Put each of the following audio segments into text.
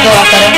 दुआ करें।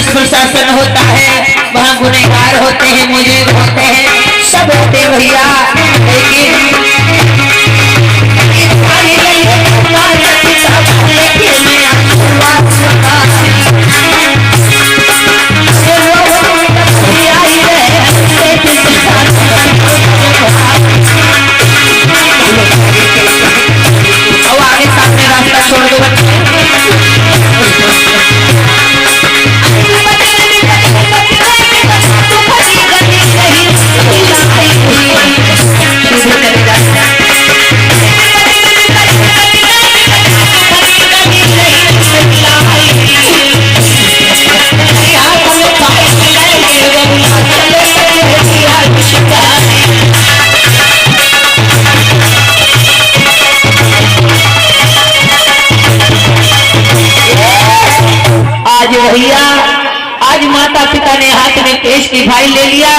प्रशासन होता है, वहाँ गुनहगार होते हैं, मुजरिम होते हैं, सब होते हैं भैया। और आगे सामने रास्ता छोड़ दो बच्चे। भैया आज माता पिता ने हाथ में केस की फाइल ले लिया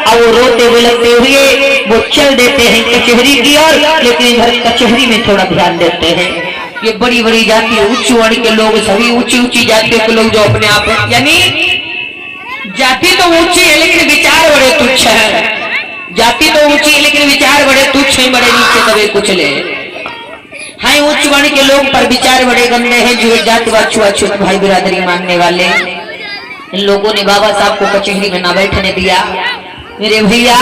और वो रोते बिलखते हुए वो चल देते हैं कचहरी की ओर, लेकिन इधर कचहरी में थोड़ा ध्यान देते हैं। ये बड़ी बड़ी जाति उच्च वर्ण के लोग, सभी ऊंची ऊंची जातियों के लोग जो अपने आप यानी जाति तो ऊंची है लेकिन विचार बड़े तुच्छ है। जाति तो ऊंची है लेकिन विचार बड़े तुच्छ है, बड़े नीचे दबे कुचले हैं। उच्च वर्ण के लोग पर विचार बड़े गंदे हैं, जो जातिवाद छुआछूत भाई बिरादरी मांगने वाले। इन लोगों ने बाबा साहब को कचहरी में ना बैठने दिया मेरे भैया।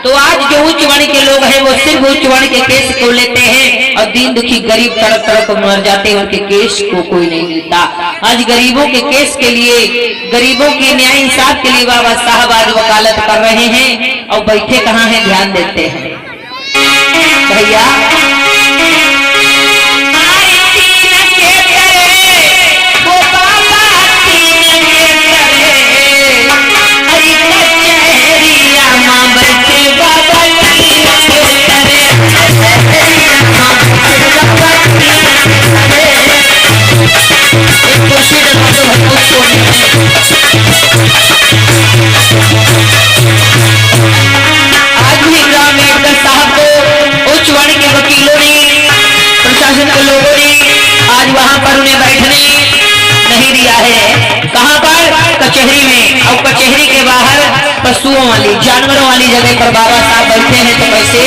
तो आज जो उच्च वर्ण के लोग हैं वो सिर्फ उच्च वर्ण के केस को लेते हैं और दीन दुखी गरीब तड़प तड़प मर जाते हैं, उनके केस को कोई नहीं लेता। आज गरीबों के केस के लिए, गरीबों के न्याय इंसाफ के लिए बाबा साहब आज वकालत कर रहे हैं और बैठे कहाँ हैं, ध्यान देते हैं भैया। आज भी ग्राम साहब को उच्च वर्ण के वकीलों ने, प्रशासन के लोगों ने आज वहां पर उन्हें बैठने नहीं दिया है। कहां पर? कचहरी में। और कचहरी के बाहर पशुओं वाली, जानवरों वाली जगह पर बाबा साहब बैठे हैं। तो कैसे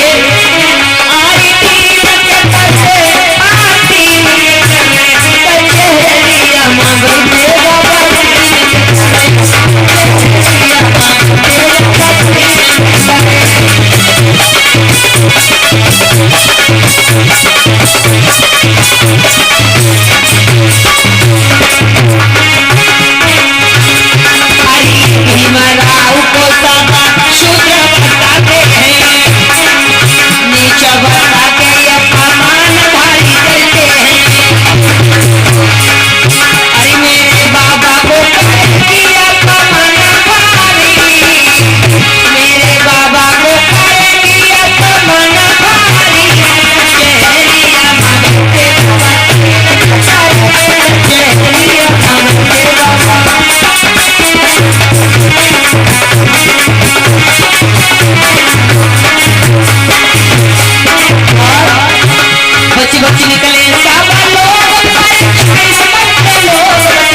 बच्ची निकले सब लोग,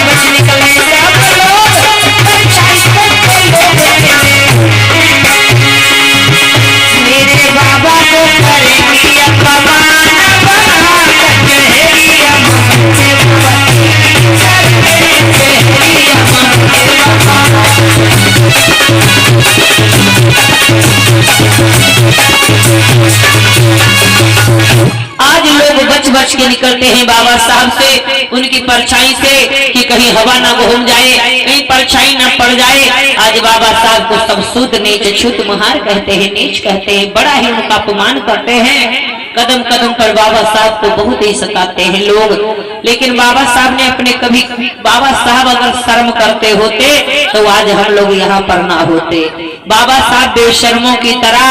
बच्ची निकले सब लोग, मेरे बाबा को करेंगी अपमान, आज लोग बच बच के निकलते हैं बाबा साहब से, उनकी परछाई से कि कहीं हवा ना घूम जाए, कहीं परछाई ना पड़ जाए। आज बाबा साहब को सब शुद्ध नीच छूत महार कहते हैं, नीच कहते हैं, बड़ा ही उनका अपमान करते हैं। कदम कदम पर बाबा साहब को बहुत ही सताते हैं लोग। लेकिन बाबा साहब ने अपने कभी, बाबा साहब अगर शर्म करते होते तो आज हम लोग यहाँ पर ना होते। बाबा साहब बेशर्मों की तरह,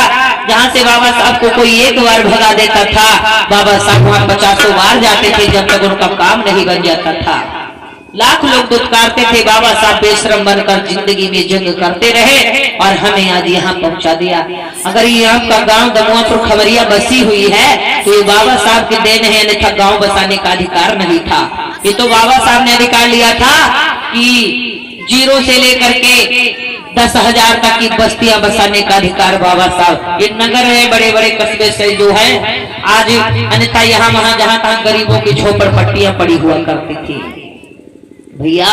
जहाँ से बाबा साहब को कोई एक बार भगा देता था, बाबा साहब वहां 50 बार जाते थे जब तक उनका काम नहीं बन जाता था। लाख लोग दुत्कारते थे, बाबा साहब बेशरम बनकर जिंदगी में जंग करते रहे और हमें आज यहाँ पहुंचा दिया। अगर ये आपका गांव दमुआपुर खबरिया बसी हुई है तो ये बाबा साहब की देन है, अन्यथा गांव बसाने का अधिकार नहीं था। ये तो बाबा साहब ने अधिकार लिया था कि 0 से लेकर के 10,000 तक की बस्तियां बसाने का अधिकार बाबा साहब। ये नगर है, बड़े बड़े कस्बे से जो है आज, अन्यथा यहाँ वहां जहां तहां गरीबों की झोपड़पट्टियां पड़ी हुआ करती थी। भैया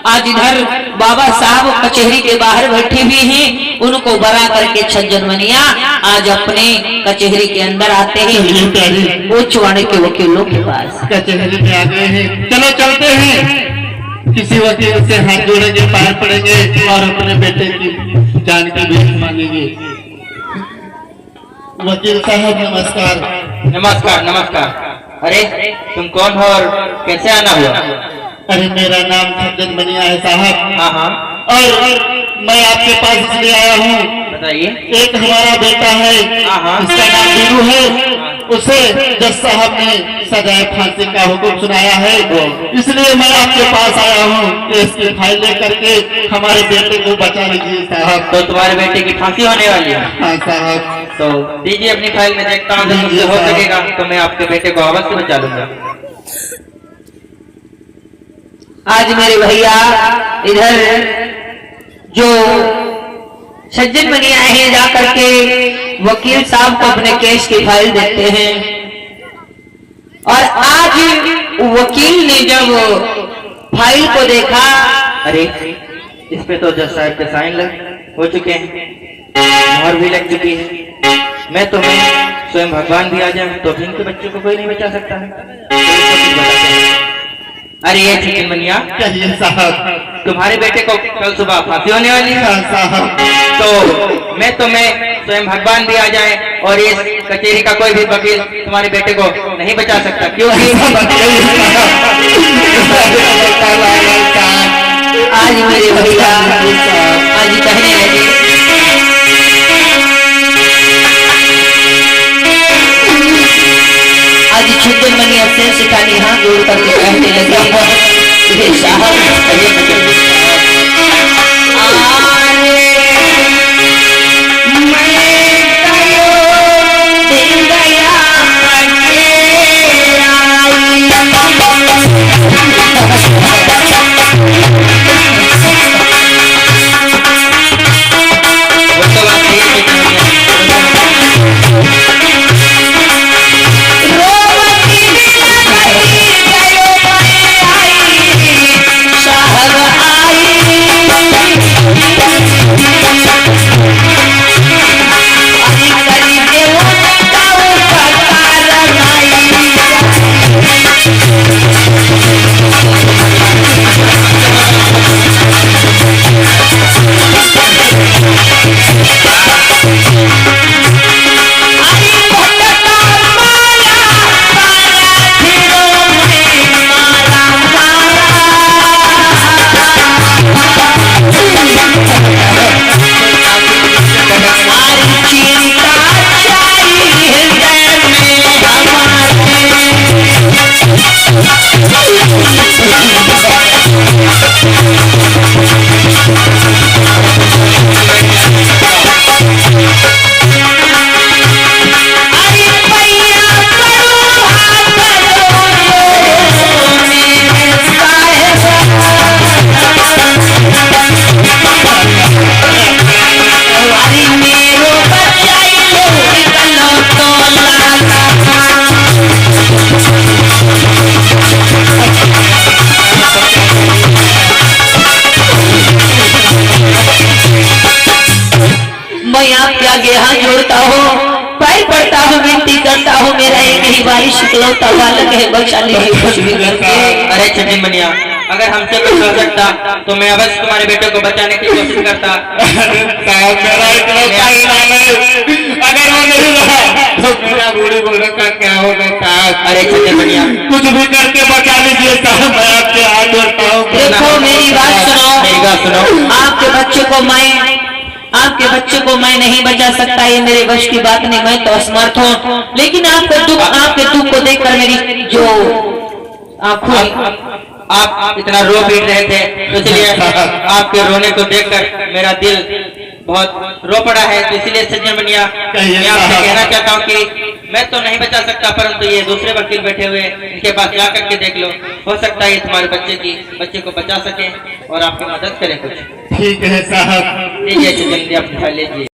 आज इधर बाबा साहब कचहरी के बाहर बैठे हुए हैं, उनको बरा करके छज्जन मनिया आज अपने कचहरी के अंदर आते हैं उच्च वाणी के वकीलों के पास। कचहरी में आ गए हैं, चलो चलते हैं, किसी वकील से हाथ जोड़ेंगे, पैर पड़ेंगे और अपने बेटे की जान की भीख मांगेंगे। वकील साहब नमस्कार। नमस्कार नमस्कार। अरे तुम कौन हो और कैसे आना हुआ? अरे मेरा नाम छज्जन मनिया है साहब। हाँ हाँ, और मैं आपके पास इसलिए आया हूँ, बताइए। एक हमारा बेटा है, हाँ। उसका नाम बीरू है, उसे जज साहब ने सजाए फांसी का हुक्म सुनाया है, इसलिए मैं आपके पास आया हूँ कि इसकी फाइल लेकर के हमारे बेटे को बचा लीजिए साहब। तो तुम्हारे बेटे की फांसी होने वाली है? हाँ साहब। तो दीजिए अपनी फाइल में, देखता हूँ, जब मुझसे हो सकेगा तो मैं आपके बेटे को अवश्य बचा लूंगा। आज मेरे भैया इधर जो सज्जन बनी आए हैं, जाकर के वकील साहब को अपने केस की फाइल देते हैं। और आज वकील ने जब फाइल को देखा, अरे इस पे तो जज साहब के साइन हो चुके हैं, मोहर भी लग चुकी है। मैं तुम्हें स्वयं भगवान भी आ जाए तो भी इनके बच्चों को कोई नहीं बचा सकता है। अरे ये छज्जन मनिया, कहिए साहब। तुम्हारे बेटे को कल सुबह फांसी होने वाली है साहब, तो मैं तुम्हें स्वयं भगवान भी आ जाए और इस कचहरी का कोई भी वकील तुम्हारे बेटे को नहीं बचा सकता, क्योंकि आज मेरे भैया आज कहने लगे, आज छज्जन मनिया से सिखानी हाथ जोड़ करके कहने लगे, साहब विनती करता हूँ, मेरा एक ही बारिश इकलौता बालक है, बचा लीजिए कुछ भी करके। अरे छज्जन बनिया, अगर हमसे कुछ हो सकता तो मैं अवश्य तुम्हारे बेटे को बचाने की कोशिश करता। साहब मेरा इकलौता ही लाल है, अगर वो नहीं रहा तो मेरा बूढ़ी बूढ़े का क्या होगा साहब। अरे छज्जन बनिया, कुछ भी करके बचा लीजिए साहब, मैं आपके हाथ जोड़ता हूँ। देखो मेरी बात मेरी बात सुनो, सुनो। आपके बच्चे को मैं नहीं बचा सकता, ये मेरे वश की बात नहीं, मैं तो असमर्थ हूँ। लेकिन आपके दुख को देखकर मेरी जो आंखों आप इतना रो पीट रहे थे, तो इसलिए आपके रोने को देखकर मेरा दिल बहुत रो पड़ा है। तो इसलिए सज्जन बनिया, मैं आपसे कहना चाहता हूँ कि मैं तो नहीं बचा सकता, परंतु ये दूसरे वकील बैठे हुए, इनके पास जा करके देख लो, हो सकता है ये तुम्हारे बच्चे को बचा सके और आपकी मदद करें कुछ। ठीक है साहब। लीजिए सज्जन जी, आप लीजिए।